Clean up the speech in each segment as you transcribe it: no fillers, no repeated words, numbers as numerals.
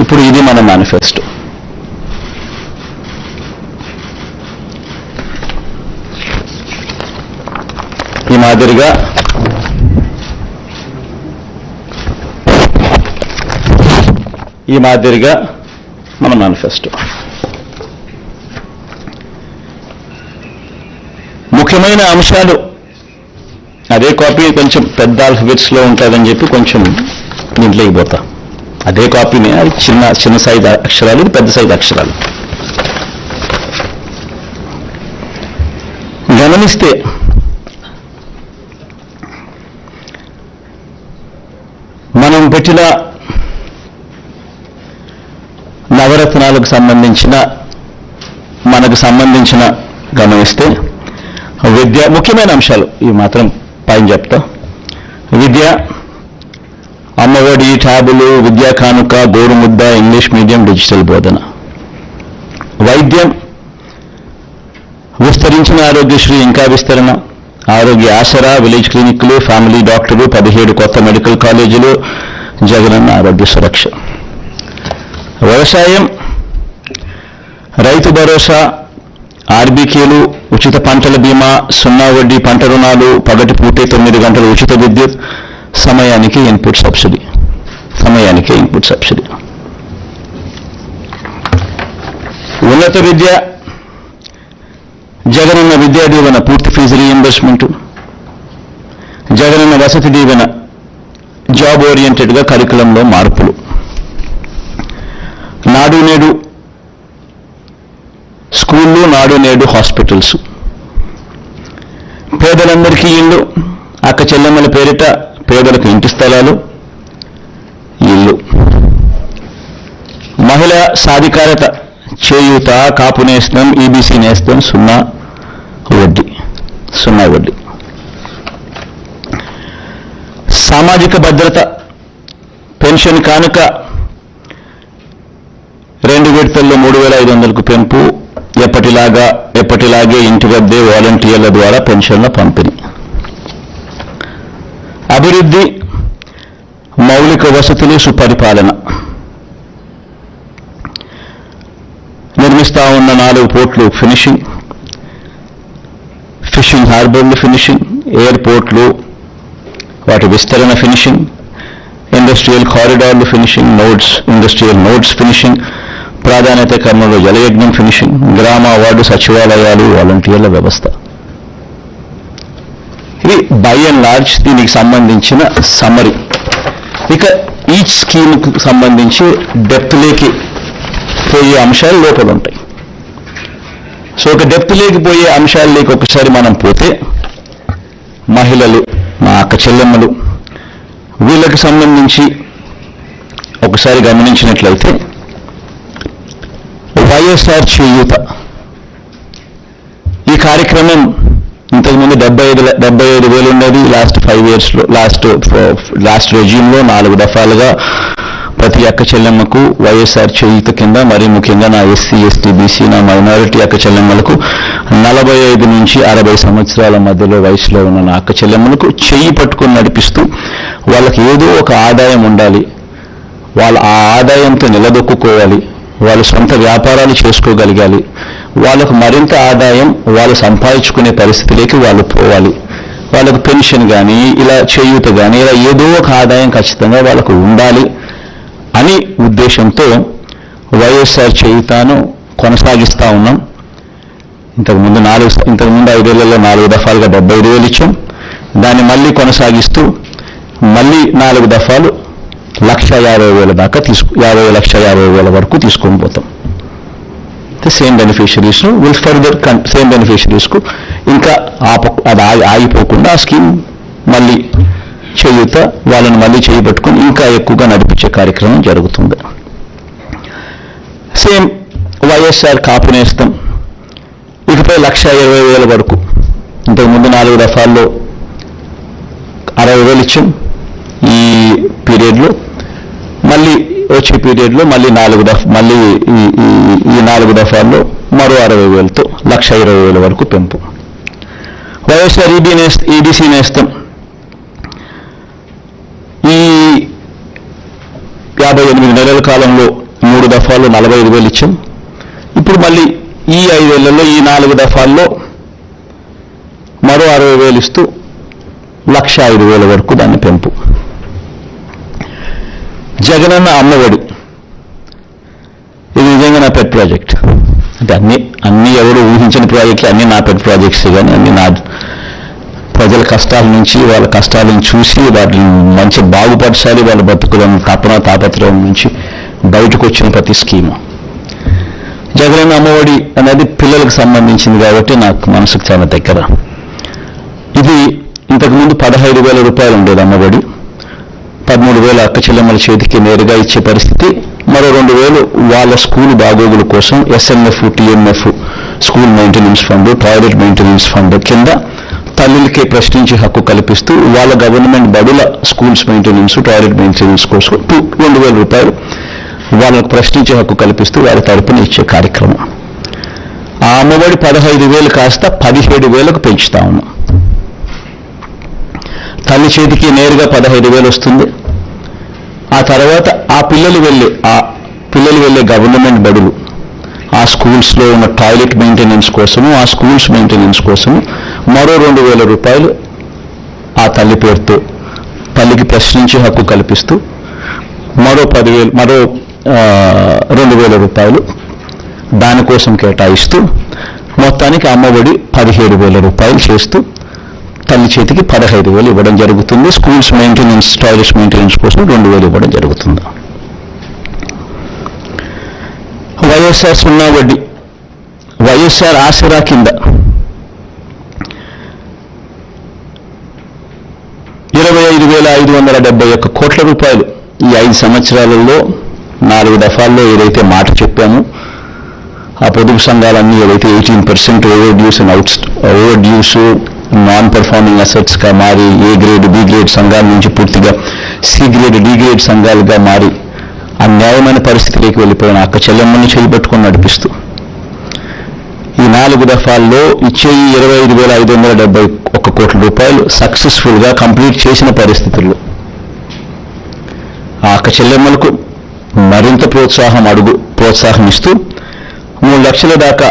ఇప్పుడు ఇది మన మేనిఫెస్టో. ఈ మాదిరిగా మన మేనిఫెస్టో. ముఖ్యమైన అంశాలు అదే కాపీ కొంచెం పెద్ద ఆల్ఫాబెట్స్లో ఉంటుందని చెప్పి కొంచెం దీంట్లోకి పోతా. అదే కాపీనే, అది చిన్న సైజు అక్షరాలు, ఇది పెద్ద సైజు అక్షరాలు. గమనిస్తే మనం పెట్టిన నవరత్నాలకు సంబంధించిన గమనిస్తే విద్య ముఖ్యమైన అంశాలు ఇవి మాత్రం పైన చెప్తా. విద్య, అమ్మఒడి, ట్యాబులు, విద్యా కానుక, గోరుముద్ద, ఇంగ్లీష్ మీడియం, డిజిటల్ బోధన. వైద్యం, విస్తరించిన ఆరోగ్యశ్రీ ఇంకా విస్తరణ, ఆరోగ్య ఆసరా, విలేజ్ క్లినిక్లు, ఫ్యామిలీ డాక్టర్లు, 17 కొత్త మెడికల్ కాలేజీలు, జగనన్న ఆరోగ్య సురక్ష. వ్యవసాయం, రైతు భరోసా, ఆర్బీకేలు, ఉచిత పంటల బీమా, 0 వడ్డీ పంట రుణాలు, పగటిపూటే 9 గంటల ఉచిత విద్యుత్, సమయానికి ఇన్పుట్ సబ్సిడీ. ఉన్నత విద్య, జగనన్న విద్యా దీవెన, పూర్తి fee reimbursement, Jagananna Vasathi Deevena, job ఓరియంటెడ్గా కరికులంలో మార్పులు, నాడు నేడు స్కూళ్ళు, నాడు నేడు హాస్పిటల్స్, పేదలందరికీ ఇళ్ళు, అక్క చెల్లెమ్మల పేరిట పేదలకు ఇంటి స్థలాలు, ఇల్లు, మహిళా సాధికారత, చేయూత, కాపు నేస్తం, ఈబీసీ నేస్తం, 0 వడ్డీ. సామాజిక భద్రత, పెన్షన్ కానుక 2 విడతల్లో 3,500కు పెంపు, ఎప్పటిలాగే ఇంటి వద్దే వాలంటీర్ల ద్వారా పెన్షన్ల పంపిణీ. అభివృద్ధి, మౌలిక వసతులు, సుపరిపాలన. నిర్మిస్తా ఉన్న 4 పోర్ట్లు ఫినిషింగ్, ఫిషింగ్ హార్బర్లు ఫినిషింగ్, ఎయిర్పోర్ట్లు వాటి విస్తరణ ఫినిషింగ్, ఇండస్ట్రియల్ కారిడార్లు ఫినిషింగ్, ఇండస్ట్రియల్ నోడ్స్ ఫినిషింగ్, ప్రాధాన్యత కర్మలో జలయజ్ఞం ఫినిషింగ్, గ్రామ వార్డు సచివాలయాలు, వాలంటీర్ల వ్యవస్థ. ఇది బై అండ్ లార్జ్ దీనికి సంబంధించిన సమ్మరీ. ఇక ఈచ్ స్కీమ్కు సంబంధించి డెప్త్లోకి పోయే అంశాలు లోపల ఉంటాయి. సో ఒక డెప్త్లోకి పోయే అంశాల్లోకి ఒకసారి మనం పోతే, మహిళలు, మా అక్క చెల్లెమ్మలు, వీళ్ళకి సంబంధించి ఒకసారి గమనించినట్లయితే వైఎస్ఆర్ చేయూత ఈ కార్యక్రమం ఇంతకుముందు 75,000 ఉండేది. లాస్ట్ 5 ఇయర్స్లో లాస్ట్ రెజ్యూమ్లో 4 దఫాలుగా ప్రతి అక్క చెల్లెమ్మకు వైఎస్ఆర్ చేయూత కింద, మరి ముఖ్యంగా నా ఎస్సీ, ఎస్టీ, బీసీ, నా మైనారిటీ అక్క చెల్లెమ్మలకు 45 నుంచి 60 సంవత్సరాల మధ్యలో వయసులో ఉన్న నా అక్క చెల్లెమ్మలకు చెయ్యి పట్టుకొని నడిపిస్తూ వాళ్ళకి ఏదో ఒక ఆదాయం ఉండాలి, వాళ్ళ ఆ ఆదాయంతో నిలదొక్కుకోవాలి, వాళ్ళు సొంత వ్యాపారాలు చేసుకోగలగాలి, వాళ్ళకు మరింత ఆదాయం వాళ్ళు సంపాదించుకునే పరిస్థితిలోకి వాళ్ళు పోవాలి, వాళ్ళకు పెన్షన్ కానీ, ఇలా చేయూత కానీ, ఇలా ఏదో ఒక ఆదాయం ఖచ్చితంగా వాళ్ళకు ఉండాలి అని ఉద్దేశంతో వైఎస్ఆర్ చేయూతను కొనసాగిస్తూ ఉన్నాం. ఇంతకుముందు 5 ఏళ్లలో 4 దఫాలుగా 75,000 ఇచ్చాం. దాన్ని మళ్ళీ కొనసాగిస్తూ మళ్ళీ 4 దఫాలు 1,50,000 దాకా 50,50,000 వరకు తీసుకొని పోతాం. సేమ్ బెనిఫిషరీస్ను సేమ్ బెనిఫిషరీస్కు ఇంకా అది ఆగిపోకుండా ఆ స్కీమ్ మళ్ళీ చేయూత వాళ్ళని మళ్ళీ చేయబట్టుకుని ఇంకా ఎక్కువగా నడిపించే కార్యక్రమం జరుగుతుంది. సేమ్ వైఎస్ఆర్ కాపు నేస్తం ఇకపై 1,20,000 వరకు. ఇంతకుముందు 4 దఫాల్లో 60,000 ఇచ్చాం. ఈ పీరియడ్లో మళ్ళీ వచ్చే పీరియడ్లో మళ్ళీ 4 దఫాల్లో మరో 60,000తో 1,20,000 వరకు పెంపు. వైఎస్ఆర్ ఈబీసీ నేస్తం ఈ 58 నెలల కాలంలో 3 దఫాల్లో 45,000 ఇచ్చాం. ఇప్పుడు మళ్ళీ ఈ 5 ఏళ్లలో ఈ 4 దఫాల్లో మరో 60,000 ఇస్తూ 1,05,000 వరకు దాన్ని పెంపు. జగనన్న అమ్మఒడి, ఇది నిజంగా నా పెట్ ప్రాజెక్ట్. అంటే అన్ని ఎవరు ఊహించిన ప్రాజెక్టులు, అన్నీ నా పెట్ ప్రాజెక్ట్స్, కానీ అన్ని నా ప్రజల కష్టాల నుంచి, వాళ్ళ కష్టాలను చూసి వాటిని మంచి బాగుపరచాలి, వాళ్ళ బతుకులను తాపత్రయం నుంచి బయటకు వచ్చిన ప్రతి స్కీము. జగనన్న అమ్మఒడి అనేది పిల్లలకు సంబంధించింది కాబట్టి నాకు మనసుకు చాలా దగ్గర. ఇది ఇంతకుముందు 15,000 రూపాయలు ఉండేది అమ్మఒడి. 13,000 అక్క చెల్లెమ్మల చేతికి నేరుగా ఇచ్చే పరిస్థితి. మరో 2,000 వాళ్ళ స్కూల్ బాగోగుల కోసం SNF, TMF, school maintenance fund, toilet maintenance fund కింద తల్లులకే ప్రశ్నించే హక్కు కల్పిస్తూ వాళ్ళ గవర్నమెంట్ బడుల స్కూల్స్ మెయింటెనెన్స్, టాయిలెట్ మెయింటెనెన్స్ కోసం 2,000 రూపాయలు వాళ్ళకు ప్రశ్నించే హక్కు కల్పిస్తూ వాళ్ళ తరపున ఇచ్చే కార్యక్రమం. ఆ అమ్మఒడి 15,000 కాస్త 17,000కు పెంచుతా ఉన్నాం. తల్లి చేతికి నేరుగా 15,000 వస్తుంది. ఆ తర్వాత ఆ పిల్లలు వెళ్ళే గవర్నమెంట్ బడులు, ఆ స్కూల్స్లో ఉన్న టాయిలెట్ మెయింటెనెన్స్ కోసము, ఆ స్కూల్స్ మెయింటెనెన్స్ కోసము మరో 2,000 రూపాయలు ఆ తల్లి పేరుతో తల్లికి ప్రశ్నించే హక్కు కల్పిస్తూ మరో 2,000 రూపాయలు దానికోసం కేటాయిస్తూ మొత్తానికి అమ్మఒడి 17,000 రూపాయలు చేస్తూ తల్లి చేతికి 15,000 ఇవ్వడం జరుగుతుంది. స్కూల్స్ మెయింటెనెన్స్, టాయిలెట్స్ మెయింటెనెన్స్ కోసం 2,000 ఇవ్వడం జరుగుతుంది. వైఎస్ఆర్ సున్నా వడ్డీ, వైఎస్ఆర్ ఆసరా కింద 25,571 కోట్ల రూపాయలు ఈ 5 సంవత్సరాలలో 4 దఫాల్లో ఏదైతే మాట చెప్పామో, ఆ పొదుపు సంఘాలన్నీ ఏదైతే 18% ఓవర్ డ్యూస్ నాన్ పర్ఫార్మింగ్ అసెట్స్గా మారి A గ్రేడ్, B గ్రేడ్ సంఘాల నుంచి పూర్తిగా C గ్రేడ్, D గ్రేడ్ సంఘాలుగా మారి అన్యాయమైన పరిస్థితిలోకి వెళ్ళిపోయిన అక్క చెల్లెమ్మని చేయిపట్టుకొని నడిపిస్తూ ఈ 4 దఫాల్లో ఇచ్చే 25,571 కోట్ల రూపాయలు సక్సెస్ఫుల్గా కంప్లీట్ చేసిన పరిస్థితుల్లో ఆ అక్క చెల్లెమ్మలకు మరింత ప్రోత్సాహం ఇస్తూ 3 లక్షల దాకా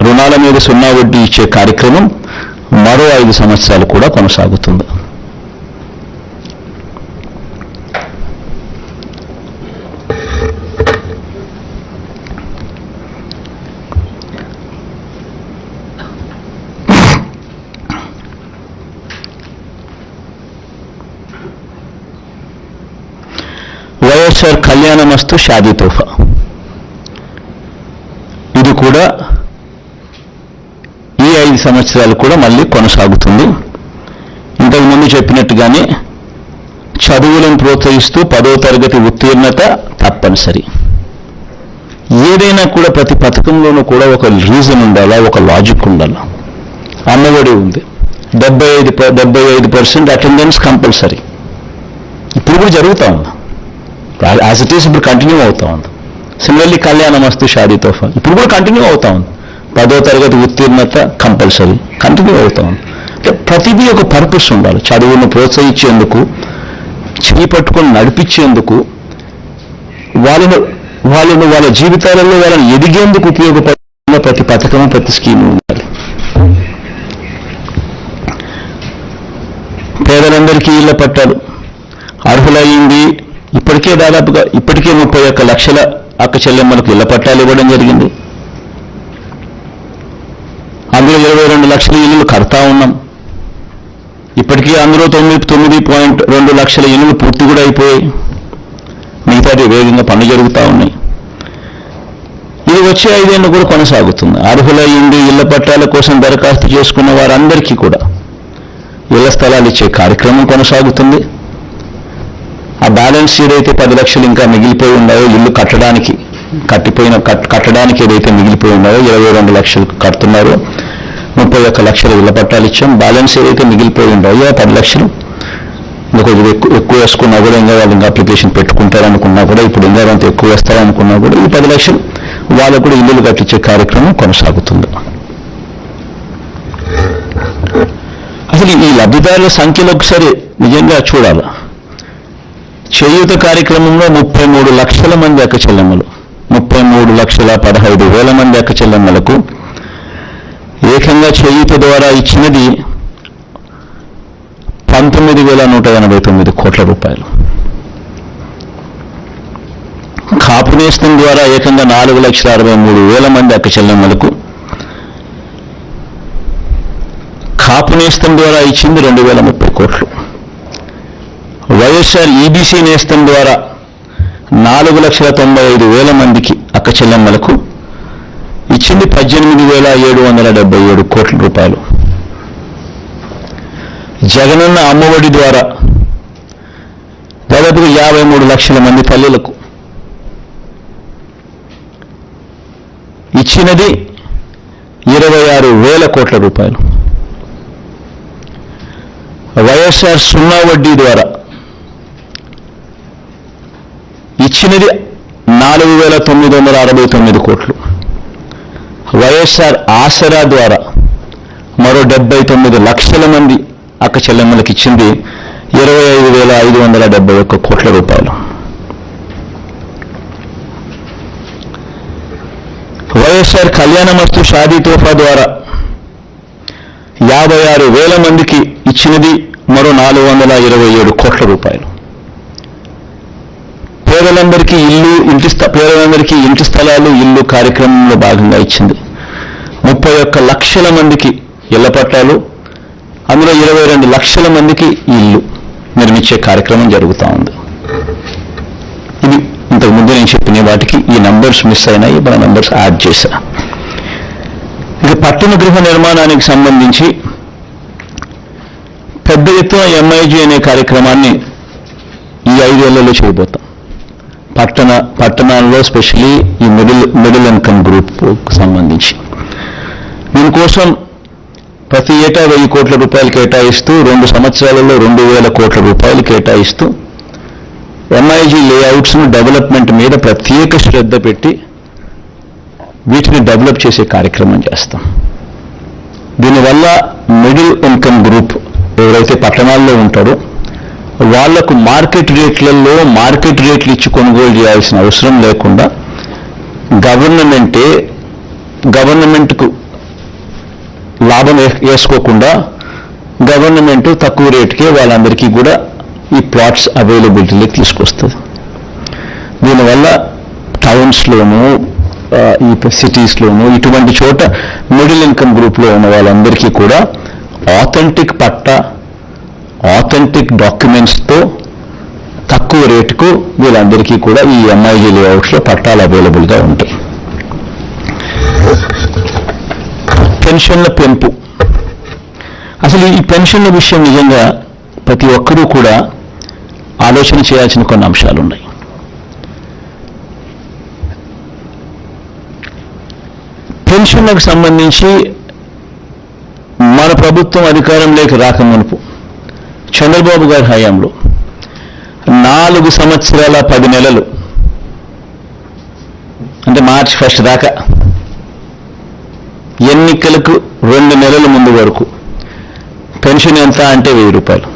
రుణాల మీద సున్నా వడ్డీ ఇచ్చే కార్యక్రమం మరో 5 సంవత్సరాలు కూడా కొనసాగుతుంది. వైఎస్ఆర్ కళ్యాణమస్తు షాదీ తోఫా, ఇది కూడా ఈ 5 సంవత్సరాలు కూడా మళ్ళీ కొనసాగుతుంది. ఇంతకుముందు చెప్పినట్టుగానే చదువులను ప్రోత్సహిస్తూ 10వ తరగతి ఉత్తీర్ణత తప్పనిసరి. ఏదైనా కూడా ప్రతి పథకంలోనూ కూడా ఒక రీజన్ ఉండాలా, ఒక లాజిక్ ఉండాలా. అమ్మఒడి ఉంది, 75% అటెండెన్స్ కంపల్సరీ. ఇప్పుడు కూడా జరుగుతూ ఉంది, యాజ్ ఇట్ ఈస్ ఇప్పుడు కంటిన్యూ అవుతా ఉంది. సిమిలర్లీ కళ్యాణమస్తు షాదీ తోఫా ఇప్పుడు కూడా కంటిన్యూ అవుతా ఉంది. 10వ తరగతి ఉత్తీర్ణత కంపల్సరీ కంటిన్యూ అవుతా ఉంది. అంటే ప్రతిదీ ఒక పర్పస్ ఉండాలి. చదువును ప్రోత్సహించేందుకు, చేయి పట్టుకొని నడిపించేందుకు, వాళ్ళ జీవితాలలో వాళ్ళని ఎదిగేందుకు ఉపయోగపడిన ప్రతి పథకము, ప్రతి స్కీము ఉండాలి. పేదలందరికీ ఇళ్ల పట్టాలు అర్హులయ్యింది. ఇప్పటికే 31 లక్షల అక్క చెల్లెమ్మలకు ఇళ్ల పట్టాలు ఇవ్వడం జరిగింది. అందులో 22 లక్షల ఇళ్ళు కడతా ఉన్నాం. ఇప్పటికీ అందులో 9.2 లక్షల ఇళ్ళు పూర్తి కూడా అయిపోయాయి. మిగతాది వేగంగా పనులు జరుగుతూ ఉన్నాయి. ఇది వచ్చే 5 ఏళ్ళు కూడా కొనసాగుతుంది. అర్హులయ్యింది ఇళ్ల పట్టాల కోసం దరఖాస్తు చేసుకున్న వారందరికీ కూడా ఇళ్ల స్థలాలు ఇచ్చే కార్యక్రమం కొనసాగుతుంది. ఆ బ్యాలెన్స్ ఏదైతే 10 లక్షలు ఇంకా మిగిలిపోయి ఉన్నాయో ఇల్లు కట్టడానికి ఏదైతే మిగిలిపోయి ఉన్నాయో 22 లక్షలు కడుతున్నారో 31 లక్షల ఇళ్ల పట్టాలు ఇచ్చాం. బ్యాలెన్స్ ఏదైతే మిగిలిపోయి ఉన్నాయో 10 లక్షలు ఇంకా కొంచెం ఎక్కువ వేసుకున్నా కూడా ఇంకా వాళ్ళు ఇంకా అప్లికేషన్ పెట్టుకుంటారనుకున్నా కూడా, ఇప్పుడు ఇంకా అంత ఎక్కువ వేస్తారనుకున్నా కూడా ఈ 10 లక్షలు వాళ్ళకు కూడా ఇల్లులు కట్టించే కార్యక్రమం కొనసాగుతుంది. అసలు ఈ లబ్ధిదారుల సంఖ్యలో ఒకసారి నిజంగా చూడాలి. చేయూత కార్యక్రమంలో 33 లక్షల మంది అక్క చెల్లెమ్మలు 33,15,000 మంది అక్క చెల్లెమ్మలకు ఏకంగా చేయూత ద్వారా ఇచ్చినది 19,189 కోట్ల రూపాయలు. కాపు నేస్తం ద్వారా ఏకంగా 4,63,000 మంది అక్క చెల్లెమ్మలకు కాపు నేస్తం ద్వారా ఇచ్చింది 2,030 కోట్లు. వైఎస్ఆర్ ఈబీసీ నేస్తం ద్వారా 4,95,000 మందికి అక్క చెల్లెమ్మలకు ఇచ్చింది 18,777 కోట్ల రూపాయలు. జగనన్న అమ్మఒడి ద్వారా దాదాపుగా 53 లక్షల మంది తల్లులకు ఇచ్చినది 26,000 కోట్ల రూపాయలు. వైఎస్ఆర్ సున్నా వడ్డీ ద్వారా ఇచ్చినది 4,969 కోట్లు. వైఎస్ఆర్ ఆసరా ద్వారా మరో 79 లక్షల మంది అక్క చెల్లెమ్మలకు ఇచ్చింది 25,571 కోట్ల రూపాయలు. వైఎస్ఆర్ కళ్యాణమస్తు షాదీ తోఫా ద్వారా 56,000 మందికి ఇచ్చినది మరో 427 కోట్ల రూపాయలు. పేదలందరికీ ఇంటి స్థలాలు ఇల్లు కార్యక్రమంలో భాగంగా ఇచ్చింది 31 లక్షల మందికి ఇళ్ల పట్టాలు, అందులో 22 లక్షల మందికి ఇల్లు నిర్మించే కార్యక్రమం జరుగుతూ ఉంది. ఇది ఇంతకుముందు నేను చెప్పిన వాటికి ఈ నంబర్స్ మిస్ అయినాయి, మన నంబర్స్ యాడ్ చేశా. ఇది పట్టణ గృహ నిర్మాణానికి సంబంధించి పెద్ద ఎత్తున ఎంఐజీ అనే కార్యక్రమాన్ని ఈ 5 ఏళ్లలో చేయబోతాం. పట్టణాల్లో స్పెషలీ ఈ మిడిల్ ఇన్కమ్ గ్రూప్కు సంబంధించి దీనికోసం ప్రతి ఏటా 1,000 కోట్ల రూపాయలు కేటాయిస్తూ 2 సంవత్సరాలలో 2,000 కోట్ల రూపాయలు కేటాయిస్తూ ఎంఐజీ లేఅవుట్స్ను డెవలప్మెంట్ మీద ప్రత్యేక శ్రద్ధ పెట్టి వీటిని డెవలప్ చేసే కార్యక్రమం చేస్తాం. దీనివల్ల మిడిల్ ఇన్కమ్ గ్రూప్ ఎవరైతే పట్టణాల్లో ఉంటారో వాళ్లకు మార్కెట్ రేట్లు ఇచ్చి కొనుగోలు చేయాల్సిన అవసరం లేకుండా గవర్నమెంట్కు లాభం వేసుకోకుండా గవర్నమెంట్ తక్కువ రేటుకే వాళ్ళందరికీ కూడా ఈ ప్లాట్స్ అవైలబిలిటీలోకి తీసుకొస్తుంది. దీనివల్ల టౌన్స్లోనూ ఈ సిటీస్లోనూ ఇటువంటి చోట మిడిల్ ఇన్కమ్ గ్రూప్లో ఉన్న వాళ్ళందరికీ కూడా ఆథెంటిక్ డాక్యుమెంట్స్తో తక్కువ రేటుకు వీళ్ళందరికీ కూడా ఈ ఎంఐజీ లేఅవుట్స్లో పట్టాలు అవైలబుల్గా ఉంటాయి. పెన్షన్ల పెంపు. అసలు ఈ పెన్షన్ల విషయం నిజంగా ప్రతి ఒక్కరూ కూడా ఆలోచన చేయాల్సిన కొన్ని అంశాలు ఉన్నాయి. పెన్షన్లకు సంబంధించి మన ప్రభుత్వం అధికారంలోకి రాకమునుపు చంద్రబాబు గారి హయాంలో 4 సంవత్సరాల 10 నెలలు అంటే మార్చి 1 దాకా ఎన్నికలకు 2 నెలల ముందు వరకు పెన్షన్ ఎంత అంటే 1,000 రూపాయలు.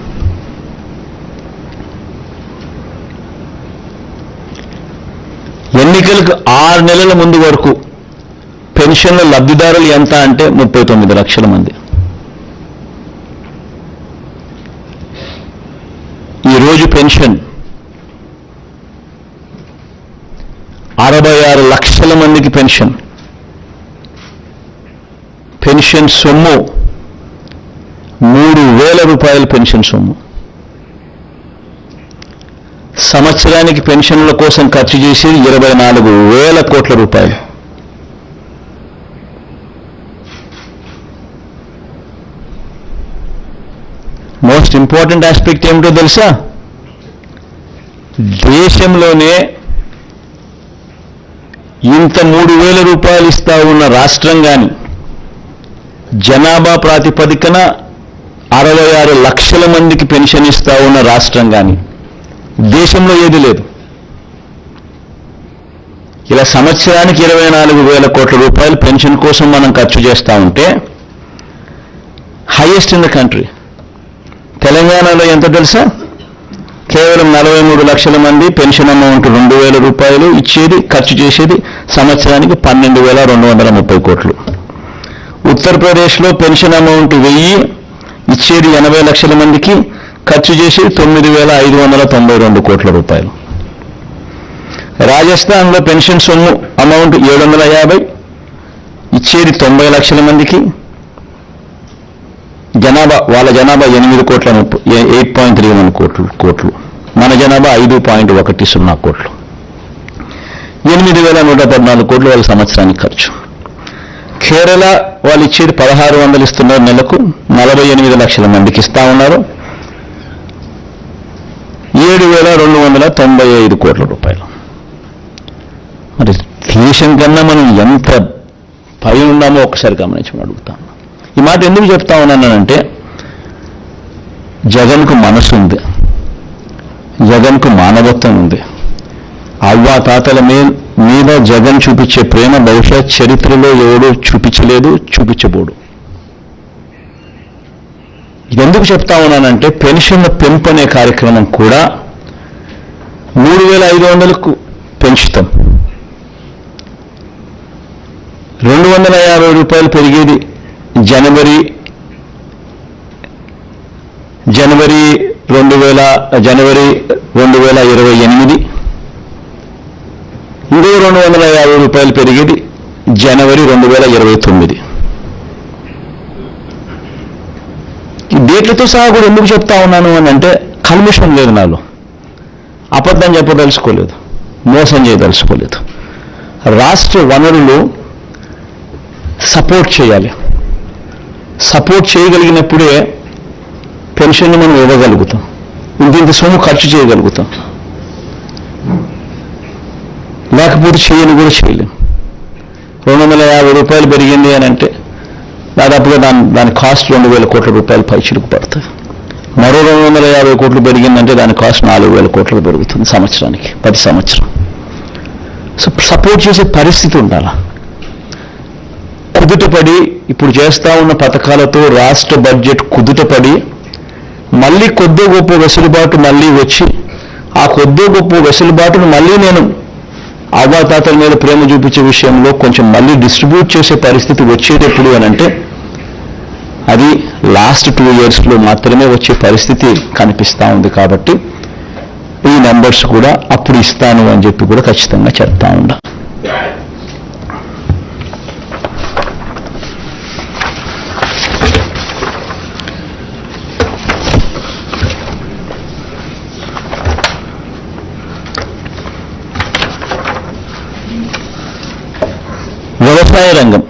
ఎన్నికలకు 6 నెలల ముందు వరకు పెన్షన్ల లబ్ధిదారులు ఎంత అంటే 39 లక్షల మంది. ఈరోజు పెన్షన్ 66 లక్షల మందికి పెన్షన్ సొమ్ము 3,000 రూపాయల పెన్షన్ సొమ్ము. సంవత్సరానికి పెన్షన్ల కోసం ఖర్చు చేసేది 24,000 కోట్ల రూపాయలు. మోస్ట్ ఇంపార్టెంట్ ఆస్పెక్ట్ ఏమిటో తెలుసా? దేశంలోనే ఇంత 3,000 రూపాయలు ఇస్తా ఉన్న రాష్ట్రం కానీ, జనాభా ప్రాతిపదికన 66 లక్షల మందికి పెన్షన్ ఇస్తా ఉన్న రాష్ట్రం కానీ దేశంలో ఏది లేదు. ఇలా సంవత్సరానికి 24,000 కోట్ల రూపాయలు పెన్షన్ కోసం మనం ఖర్చు చేస్తూ ఉంటే హైయెస్ట్ ఇన్ ద కంట్రీ. తెలంగాణలో ఎంత తెలుసా? కేవలం 43 లక్షల మంది పెన్షన్ అమౌంట్ 2,000 రూపాయలు ఇచ్చేది, ఖర్చు చేసేది సంవత్సరానికి 12,230 కోట్లు. ఉత్తరప్రదేశ్లో పెన్షన్ అమౌంట్ 1000 ఇచ్చేది 80 లక్షల మందికి, ఖర్చు చేసేది 9,592 కోట్ల రూపాయలు. రాజస్థాన్లో పెన్షన్ సొమ్ము అమౌంట్ 750 ఇచ్చేది 90 లక్షల మందికి, వాళ్ళ జనాభా 8.31 కోట్లు, మన జనాభా 5.10 కోట్లు. 8,114 కోట్లు వాళ్ళ సంవత్సరానికి ఖర్చు. కేరళ వాళ్ళు ఇచ్చేది 1,600 ఇస్తున్నారు నెలకు, 48 లక్షల మందికి ఇస్తా ఉన్నారు, 7,295 కోట్ల రూపాయలు. మరి దేశం కన్నా మనం ఎంత పై ఉన్నామో ఒకసారి గమనించమని అడుగుతాను. ఈ మాట ఎందుకు చెప్తా ఉన్నానంటే, జగన్కు మనసు ఉంది, జగన్కు మానవత్వం ఉంది. అవ్వా తాతల మీద జగన్ చూపించే ప్రేమ బహుశా చరిత్రలో ఎవడూ చూపించలేదు, చూపించబోడు. ఎందుకు చెప్తా ఉన్నానంటే, పెన్షన్ల పెంపు అనే కార్యక్రమం కూడా 3,500కు పెంచుతాం. 250 రూపాయలు పెరిగేది జనవరి 2028, ఇంకో 250 రూపాయలు పెరిగేది జనవరి 2029. ఈ డేట్లతో సహా కూడా ఎందుకు చెప్తా ఉన్నాను అని అంటే, కల్మిషన్ లేదు నాలో, అబద్ధం చెప్పదలుచుకోలేదు, మోసం చేయదలుచుకోలేదు. రాష్ట్ర వనరులు సపోర్ట్ చేయాలి. సపోర్ట్ చేయగలిగినప్పుడే పెన్షన్ను మనం ఇవ్వగలుగుతాం, ఇంత సొమ్ము ఖర్చు చేయగలుగుతాం. లేకపోతే చేయని కూడా చేయలేం. 250 రూపాయలు పెరిగింది అని అంటే దాదాపుగా దాని కాస్ట్ 2,000 కోట్ల రూపాయలు పైచిలుకు పడుతుంది. మరో 250 కోట్లు పెరిగిందంటే దాని కాస్ట్ 4,000 కోట్లకు పెరుగుతుంది సంవత్సరానికి, ప్రతి సంవత్సరం. సో సపోర్ట్ చేసే పరిస్థితి ఉండాలి. కుదుటపడి ఇప్పుడు చేస్తా ఉన్న పథకాలతో రాష్ట్ర బడ్జెట్ కుదుటపడి మళ్ళీ కొద్దో గొప్ప వెసులుబాటు మళ్ళీ వచ్చి, ఆ కొద్దో గొప్ప వెసులుబాటును మళ్ళీ నేను అవ్వాతాతల మీద ప్రేమ చూపించే విషయంలో కొంచెం మళ్ళీ డిస్ట్రిబ్యూట్ చేసే పరిస్థితి వచ్చేది ఎప్పుడు అని అంటే, అది లాస్ట్ 2 yearsలో మాత్రమే వచ్చే పరిస్థితి కనిపిస్తూ ఉంది. కాబట్టి ఈ నెంబర్స్ కూడా అప్పుడు ఇస్తాను అని చెప్పి కూడా ఖచ్చితంగా చెప్తా ఉండా. వ్యవసాయ రంగం,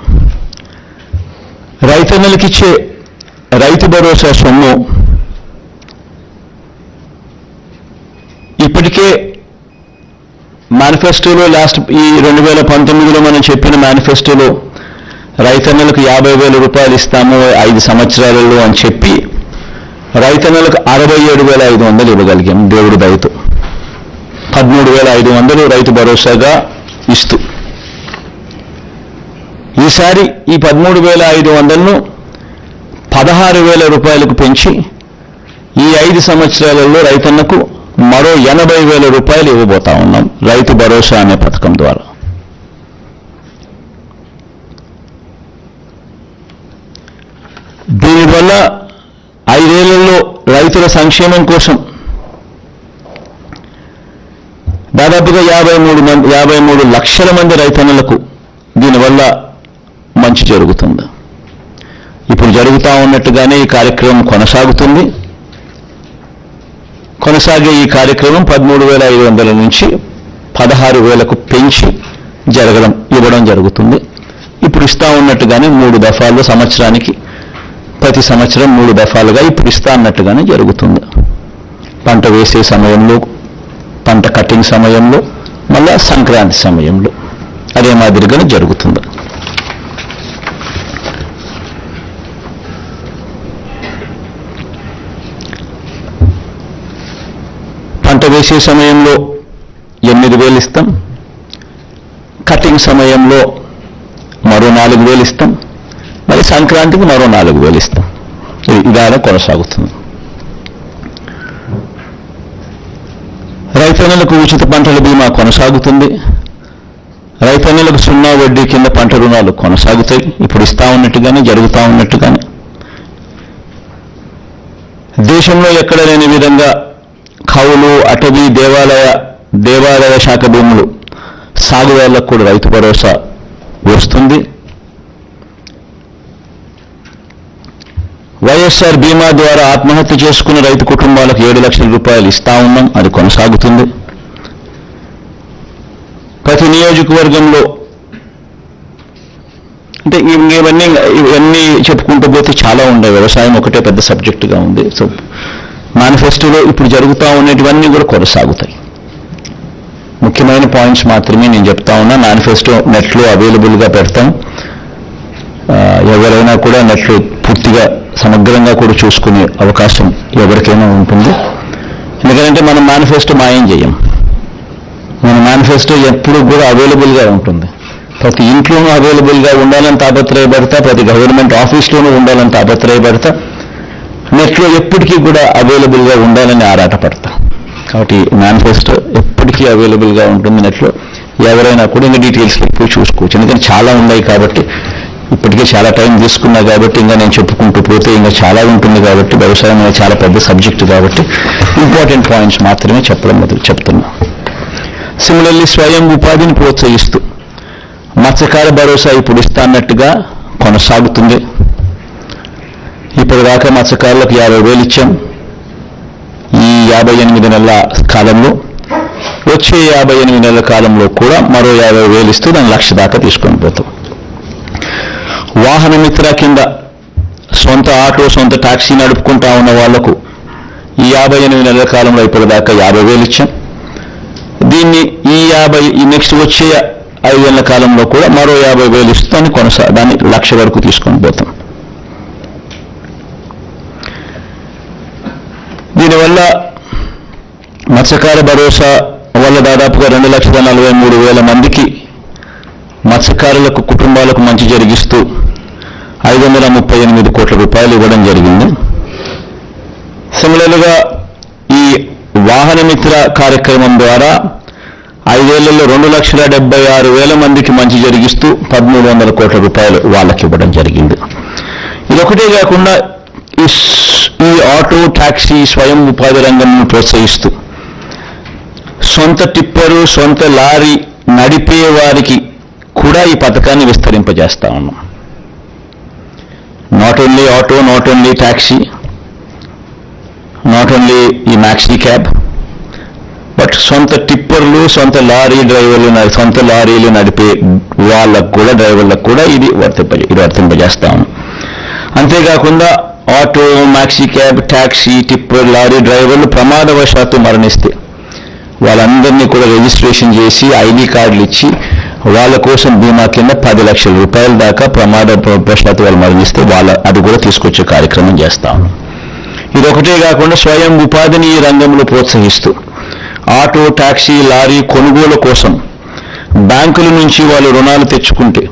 రైతన్నలకిచ్చే రైతు భరోసా సొమ్ము ఇప్పటికే మేనిఫెస్టోలో ఈ 2019లో మనం చెప్పిన మేనిఫెస్టోలో రైతన్నలకు 50,000 రూపాయలు ఇస్తాము 5 సంవత్సరాలలో అని చెప్పి రైతన్నలకు 67,500 ఇవ్వగలిగాం దేవుడి దయతో. 13,500 రైతు భరోసాగా ఇస్తూ, ఈసారి ఈ 13,500ను 16,000 రూపాయలకు పెంచి ఈ 5 సంవత్సరాలలో రైతన్నకు మరో 80,000 రూపాయలు ఇవ్వబోతా ఉన్నాం రైతు భరోసా అనే పథకం ద్వారా. దీనివల్ల 5 ఏళ్లలో రైతుల సంక్షేమం కోసం దాదాపుగా 53 లక్షల మంది రైతన్నలకు దీనివల్ల మంచి జరుగుతుంది. ఇప్పుడు జరుగుతూ ఉన్నట్టుగానే ఈ కార్యక్రమం కొనసాగుతుంది. కొనసాగే ఈ కార్యక్రమం 13,500 నుంచి 16,000కు పెంచి ఇవ్వడం జరుగుతుంది. ఇప్పుడు ఇస్తా ఉన్నట్టుగానే 3 దఫాల్లో సంవత్సరానికి, ప్రతి సంవత్సరం 3 దఫాలుగా ఇప్పుడు ఇస్తా అన్నట్టుగానే జరుగుతుంది. పంట వేసే సమయంలో, పంట కటింగ్ సమయంలో, మళ్ళా సంక్రాంతి సమయంలో అదే మాదిరిగానే జరుగుతుంది. పంట వేసే సమయంలో 8,000 ఇస్తాం, కటింగ్ సమయంలో మరో 4,000 ఇస్తాం, మరి సంక్రాంతికి మరో 4,000 ఇస్తాం. ఇదానే కొనసాగుతుంది. రైతన్నులకు ఉచిత పంటల బీమా కొనసాగుతుంది. రైతన్నులకు 0 వడ్డీ కింద పంట రుణాలు కొనసాగుతాయి. ఇప్పుడు ఇస్తా ఉన్నట్టుగానే, జరుగుతూ ఉన్నట్టుగానే. దేశంలో ఎక్కడ లేని విధంగా కౌలు, అటవీ, దేవాలయ శాఖ భూములు సాగుదారులకు కూడా రైతు భరోసా వస్తుంది. వైఎస్ఆర్ బీమా ద్వారా ఆత్మహత్య చేసుకున్న రైతు కుటుంబాలకు 7 లక్షల రూపాయలు ఇస్తా ఉన్నాం, అది కొనసాగుతుంది. ప్రతి నియోజకవర్గంలో అంటే ఇవన్నీ చెప్పుకుంటూ పోతే చాలా ఉన్నాయి. వ్యవసాయం ఒకటే పెద్ద సబ్జెక్టుగా ఉంది. సో మేనిఫెస్టోలో ఇప్పుడు జరుగుతూ ఉన్నటువన్నీ కూడా కొనసాగుతాయి. ముఖ్యమైన పాయింట్స్ మాత్రమే నేను చెప్తా ఉన్నా. మేనిఫెస్టో నెట్లో అవైలబుల్గా పెడతాం. ఎవరైనా కూడా నెట్లో పూర్తిగా సమగ్రంగా కూడా చూసుకునే అవకాశం ఎవరికైనా ఉంటుంది. ఎందుకంటే మనం మేనిఫెస్టో మాయం చేయం. మన మేనిఫెస్టో ఎప్పుడు కూడా అవైలబుల్గా ఉంటుంది. ప్రతి ఇంట్లోనూ అవైలబుల్గా ఉండాలని తాపత్రయపడతా, ప్రతి గవర్నమెంట్ ఆఫీస్లోనూ ఉండాలని తాపత్రయపడతా, నెట్లో ఎప్పటికీ కూడా అవైలబుల్గా ఉండాలని ఆరాటపడతా. కాబట్టి మేనిఫెస్టో ఎప్పటికీ అవైలబుల్గా ఉంటుంది నెట్లో. ఎవరైనా కూడా ఇంకా డీటెయిల్స్లో ఎక్కువ చూసుకోవచ్చు. ఎందుకంటే చాలా ఉన్నాయి కాబట్టి, ఇప్పటికే చాలా టైం తీసుకున్నా కాబట్టి, ఇంకా నేను చెప్పుకుంటూ పోతే ఇంకా చాలా ఉంటుంది కాబట్టి, వ్యవసాయం అనేది చాలా పెద్ద సబ్జెక్టు కాబట్టి ఇంపార్టెంట్ పాయింట్స్ మాత్రమే చెప్తున్నా. సిమిలర్లీ స్వయం ఉపాధిని ప్రోత్సహిస్తూ మత్స్యకార భరోసా ఇప్పుడు ఇస్తాన్నట్టుగా కొనసాగుతుంది. ఇప్పటిదాకా మత్స్యకారులకు 50,000 ఇచ్చాం. ఈ 58 నెలల కాలంలో, వచ్చే 58 నెలల కాలంలో కూడా మరో 50,000 ఇస్తూ దాన్ని 1,00,000 దాకా తీసుకొని పోతాం. వాహన మిత్ర కింద సొంత ఆటో, సొంత టాక్సీ నడుపుకుంటా ఉన్న వాళ్లకు ఈ 58 నెలల కాలంలో ఇప్పటిదాకా 50,000 ఇచ్చాం. దీన్ని ఈ నెక్స్ట్ వచ్చే 5 ఏళ్ల కాలంలో కూడా మరో 50,000 ఇస్తూ దాన్ని 1,00,000 వరకు తీసుకొని పోతాం. దీనివల్ల మత్స్యకార భరోసా వల్ల దాదాపుగా 2,43,000 మందికి మత్స్యకారులకు కుటుంబాలకు మంచి జరిగిస్తూ 538 కోట్ల రూపాయలు ఇవ్వడం జరిగింది. సిమిలర్గా ఈ వాహన మిత్ర కార్యక్రమం ద్వారా 5 ఏళ్లలో 2,76,000 మందికి మంచి జరిగిస్తూ 1,300 కోట్ల రూపాయలు వాళ్ళకి ఇవ్వడం జరిగింది. ఇదొకటే కాకుండా ఈ ఆటో, టాక్సీ, స్వయం ఉపాధి రంగంను ప్రోత్సహిస్తూ సొంత టిప్పరు, సొంత లారీ నడిపే వారికి కూడా ఈ పథకాన్ని విస్తరింపజేస్తా ఉన్నాం. Not only auto, not only taxi, not only ఈ మ్యాక్సీ క్యాబ్, బట్ సొంత టిప్పర్లు, సొంత లారీ డ్రైవర్లు, సొంత లారీలు నడిపే వాళ్ళకు కూడా, డ్రైవర్లకు కూడా ఇది వర్తింపజేస్తా ఉన్నాం. అంతేకాకుండా auto, maxi cab, taxi, tipper, lorry డ్రైవర్లు ప్రమాదవశాత్తు మరణిస్తే వాళ్ళందరినీ కూడా రిజిస్ట్రేషన్ చేసి ఐడి కార్డులు ఇచ్చి వాళ్ళ కోసం బీమా కింద 10 లక్షల రూపాయల దాకా ప్రమాదవశాత్తు వాళ్ళు మరణిస్తే అది కూడా తీసుకొచ్చే కార్యక్రమం చేస్తాం. ఇదొకటే కాకుండా స్వయం ఉపాధిని ఈ రంగంలో ప్రోత్సహిస్తూ ఆటో, టాక్సీ, లారీ కొనుగోలు కోసం బ్యాంకుల నుంచి వాళ్ళు రుణాలు తెచ్చుకుంటే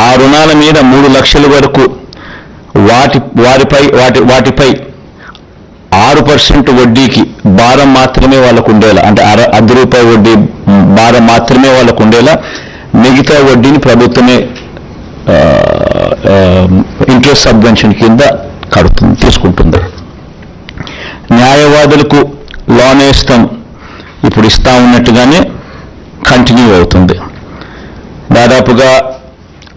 ఆ రుణాల మీద 3 లక్షల వరకు వాటిపై 6% వడ్డీకి భారం మాత్రమే వాళ్ళకు ఉండేలా, అంటే ₹10 వడ్డీ భారం మాత్రమే వాళ్ళకు ఉండేలా మిగతా వడ్డీని ప్రభుత్వమే ఇంట్రెస్ట్ సబ్వెన్షన్ కింద తీసుకుంటుంది. న్యాయవాదులకు లోన్ ఇస్తాం ఇప్పుడు ఇస్తా ఉన్నట్టుగానే కంటిన్యూ అవుతుంది. దాదాపుగా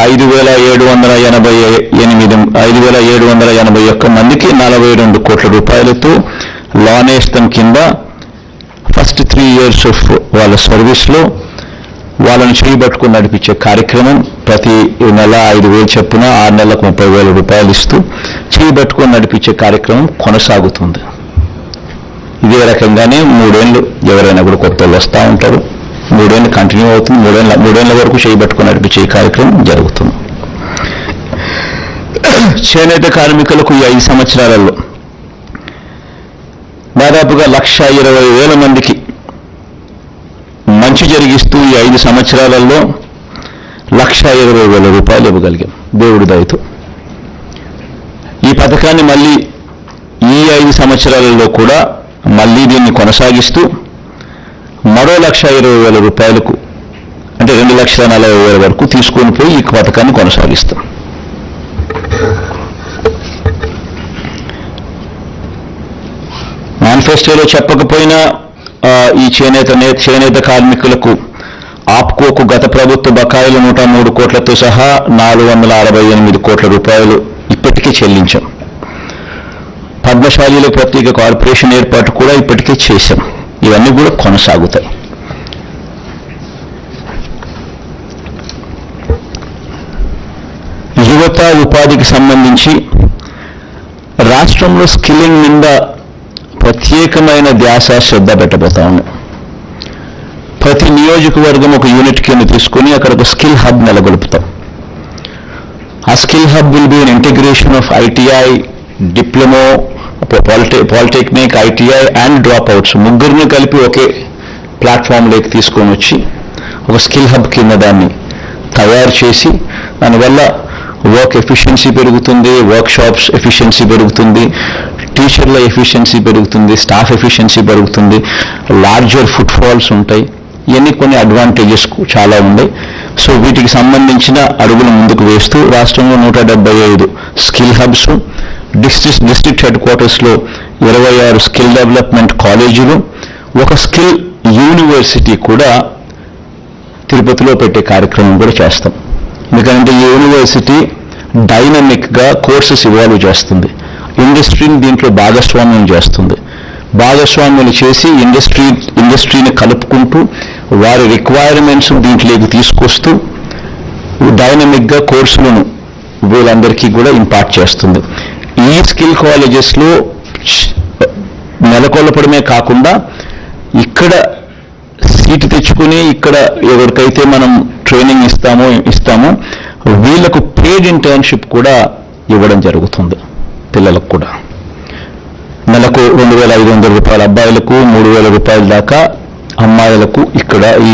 5,781 మందికి 42 కోట్ల రూపాయలతో లోన్ ఇస్తాం కింద ఫస్ట్ 3 years ఆఫ్ వాళ్ళ సర్వీస్లో వాళ్ళని చేయబట్టుకుని నడిపించే కార్యక్రమం ప్రతి నెల 5,000 చొప్పున 6 నెలలకు 30,000 రూపాయలు ఇస్తూ చేయబట్టుకుని నడిపించే కార్యక్రమం కొనసాగుతుంది. ఇదే రకంగానే 3 ఏళ్ళు ఎవరైనా కూడా కొత్త వాళ్ళు వస్తూ ఉంటారు. 3 ఏళ్ళు కంటిన్యూ అవుతుంది. 3 ఏళ్ల వరకు చేయబట్టుకుని నడిపించే కార్యక్రమం జరుగుతుంది. చేనేత కార్మికులకు ఈ 5 సంవత్సరాలలో దాదాపుగా 1,20,000 మందికి మంచి జరిగిస్తూ ఈ 5 సంవత్సరాలలో 1,20,000 రూపాయలు ఇవ్వగలిగాం దేవుడి దయతో. ఈ పథకాన్ని మళ్ళీ ఈ 5 సంవత్సరాలలో కూడా మళ్ళీ దీన్ని కొనసాగిస్తూ మరో 1,20,000 రూపాయలకు అంటే 2,40,000 వరకు తీసుకొని పోయి ఈ పథకాన్ని కొనసాగిస్తాం. మేనిఫెస్టోలో చెప్పకపోయినా ఈ చేనేత కార్మికులకు ఆప్కోకు గత ప్రభుత్వ బకాయిలు 103 కోట్లతో సహా 468 కోట్ల రూపాయలు ఇప్పటికే చెల్లించాం. పద్మశాలిలో ప్రత్యేక కార్పొరేషన్ ఏర్పాటు కూడా ఇప్పటికే చేశాం. ఇవన్నీ కూడా కొనసాగుతాయి. యువత ఉపాధికి సంబంధించి రాష్ట్రంలో స్కిల్లింగ్ మీద ప్రత్యేకమైన ధ్యాస శ్రద్ధ పెట్టబోతా ఉన్నాం. ప్రతి నియోజకవర్గం ఒక యూనిట్ కింద తీసుకుని అక్కడ ఒక స్కిల్ హబ్ నెలకొల్పుతాం. ఆ skill hub will be an integration of ITI, diploma, polytechnic, ITI and drop outs ముగ్గురిని కలిపి ఒకే ప్లాట్ఫామ్లోకి తీసుకొని వచ్చి ఒక స్కిల్ హబ్ కింద దాన్ని తయారు చేసి దానివల్ల వర్క్ ఎఫిషియన్సీ పెరుగుతుంది, వర్క్షాప్స్ ఎఫిషియన్సీ పెరుగుతుంది, టీచర్ల ఎఫిషియన్సీ పెరుగుతుంది, స్టాఫ్ ఎఫిషియన్సీ పెరుగుతుంది, లార్జర్ ఫుట్ ఫాల్స్ ఉంటాయి. ఇవన్నీ కొన్ని అడ్వాంటేజెస్ చాలా ఉన్నాయి. సో వీటికి సంబంధించిన అడుగులు ముందుకు వేస్తూ రాష్ట్రంలో 175 స్కిల్ హబ్స్, డిస్ట్రిక్ట్ హెడ్ క్వార్టర్స్లో 26 స్కిల్ డెవలప్మెంట్ కాలేజీలు, ఒక స్కిల్ యూనివర్సిటీ కూడా తిరుపతిలో పెట్టే కార్యక్రమం కూడా చేస్తాం. ఎందుకంటే ఈ యూనివర్సిటీ డైనమిక్గా కోర్సెస్ ఇవాల్వ్ చేస్తుంది, ఇండస్ట్రీని దీంట్లో భాగస్వామ్యం చేస్తుంది. భాగస్వామ్యాలు చేసి ఇండస్ట్రీని కలుపుకుంటూ వారి రిక్వైర్మెంట్స్ దీంట్లోకి తీసుకొస్తూ డైనమిక్గా కోర్సులను వీళ్ళందరికీ కూడా ఇంపార్ట్ చేస్తుంది. ఈ స్కిల్ కాలేజెస్లో నెలకొల్పడమే కాకుండా ఇక్కడ సీటు తెచ్చుకుని ఇక్కడ ఎవరికైతే మనం ట్రైనింగ్ ఇస్తామో వీళ్లకు పేడ్ ఇంటర్న్షిప్ కూడా ఇవ్వడం జరుగుతుంది. పిల్లలకు కూడా నెలకు 2,500 రూపాయలు అబ్బాయిలకు, 3,000 రూపాయల దాకా అమ్మాయిలకు ఇక్కడ ఈ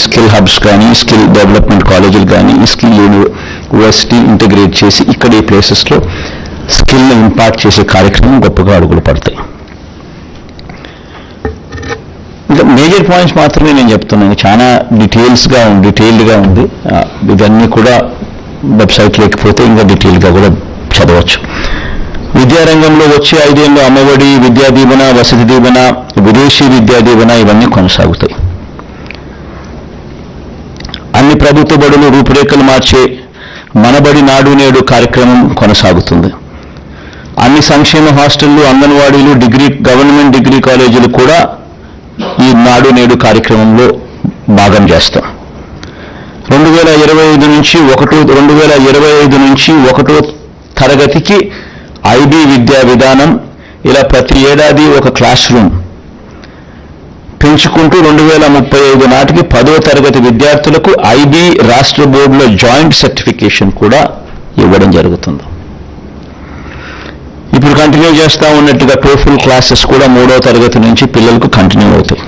స్కిల్ హబ్స్ కానీ, స్కిల్ డెవలప్మెంట్ కాలేజీలు కానీ, ఈ స్కిల్ యూనివర్సిటీ ఇంటిగ్రేట్ చేసి ఇక్కడ ఈ ప్లేసెస్లో స్కిల్ని ఇంపార్ట్ చేసే కార్యక్రమం గొప్పగా అడుగులు పడతాయి. ఇంకా మేజర్ పాయింట్స్ మాత్రమే నేను చెప్తున్నాను, చాలా డీటెయిల్డ్గా ఉంది. ఇవన్నీ కూడా వెబ్సైట్ లేకపోతే ఇంకా డీటెయిల్గా కూడా చదవచ్చు. విద్యారంగంలో వచ్చే 5 ఏళ్ళు అమ్మఒడి, విద్యా దీవెన, వసతి దీవెన, విదేశీ విద్యా దీవెన ఇవన్నీ కొనసాగుతాయి. అన్ని ప్రభుత్వ బడులు రూపురేఖలు మార్చే మనబడి నాడు నేడు కార్యక్రమం కొనసాగుతుంది. అన్ని సంక్షేమ హాస్టళ్లు, అంగన్వాడీలు, గవర్నమెంట్ డిగ్రీ కాలేజీలు కూడా ఈ నాడు నేడు కార్యక్రమంలో భాగం చేస్తాం. 2025 నుంచి 1వ తరగతికి IB విద్యా విధానం, ఇలా ప్రతి ఏడాది ఒక క్లాస్ రూమ్ పెంచుకుంటూ 2035 నాటికి 10వ తరగతి విద్యార్థులకు IB రాష్ట్ర బోర్డులో జాయింట్ సర్టిఫికేషన్ కూడా ఇవ్వడం జరుగుతుంది. ఇప్పుడు కంటిన్యూ చేస్తూ ఉన్నట్టుగా టోఫుల్ క్లాసెస్ కూడా 3వ తరగతి నుంచి పిల్లలకు కంటిన్యూ అవుతాయి.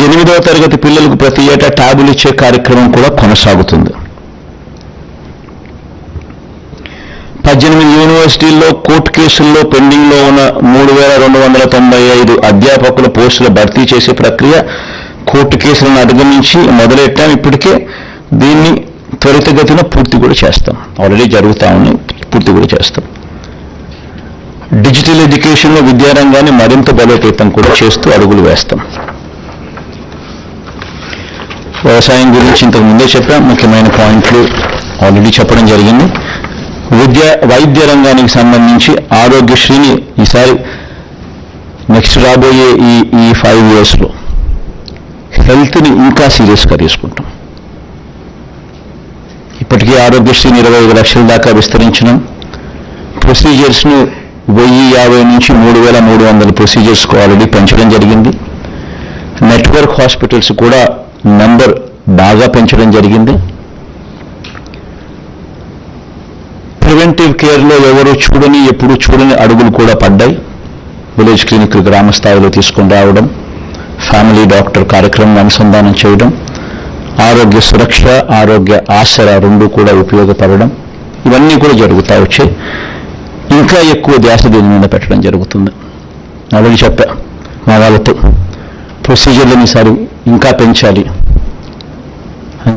8వ తరగతి పిల్లలకు ప్రతి ఏటా ట్యాబులు ఇచ్చే కార్యక్రమం కూడా కొనసాగుతుంది. 18 యూనివర్సిటీల్లో కోర్టు కేసుల్లో పెండింగ్లో ఉన్న 3,295 అధ్యాపకుల పోస్టుల భర్తీ చేసే ప్రక్రియ కోర్టు కేసులను అధిగమించి మొదలెట్టాం. ఇప్పటికే దీన్ని త్వరితగతిన పూర్తి కూడా చేస్తాం. ఆల్రెడీ జరుగుతూ ఉన్నాయి, పూర్తి కూడా చేస్తాం. డిజిటల్ ఎడ్యుకేషన్లో విద్యారంగాన్ని మరింత బలోపేతం కూడా చేస్తూ అడుగులు వేస్తాం. వ్యవసాయం గురించి ఇంతకు ముందే చెప్పాం, ముఖ్యమైన పాయింట్లు ఆల్రెడీ చెప్పడం జరిగింది. వైద్య రంగానికి సంబంధించి ఆరోగ్యశ్రీని ఈసారి నెక్స్ట్ రాబోయే ఈ 5 yearsలో హెల్త్ని ఇంకా సీరియస్గా తీసుకుంటాం. ఇప్పటికీ ఆరోగ్యశ్రీని 25 లక్షల దాకా విస్తరించడం, ప్రొసీజర్స్ను 1,050 నుంచి 3,300 ప్రొసీజర్స్కు ఆల్రెడీ పెంచడం జరిగింది. నెట్వర్క్ హాస్పిటల్స్ కూడా నంబర్ బాగా పెంచడం జరిగింది. ప్రివెంటివ్ కేర్లో ఎప్పుడూ చూడని అడుగులు కూడా పడ్డాయి. విలేజ్ క్లినిక్ గ్రామ స్థాయిలో తీసుకుని రావడం, ఫ్యామిలీ డాక్టర్ కార్యక్రమం అనుసంధానం చేయడం, ఆరోగ్య సురక్ష, ఆరోగ్య ఆసరా 2 కూడా ఉపయోగపడడం, ఇవన్నీ కూడా జరుగుతూ వచ్చాయి. ఇంకా ఎక్కువ ధ్యాస దీని మీద పెట్టడం జరుగుతుంది. ఆల్రెడీ చెప్పా మా వాళ్ళతో ప్రొసీజర్లను ఈసారి ఇంకా పెంచాలి.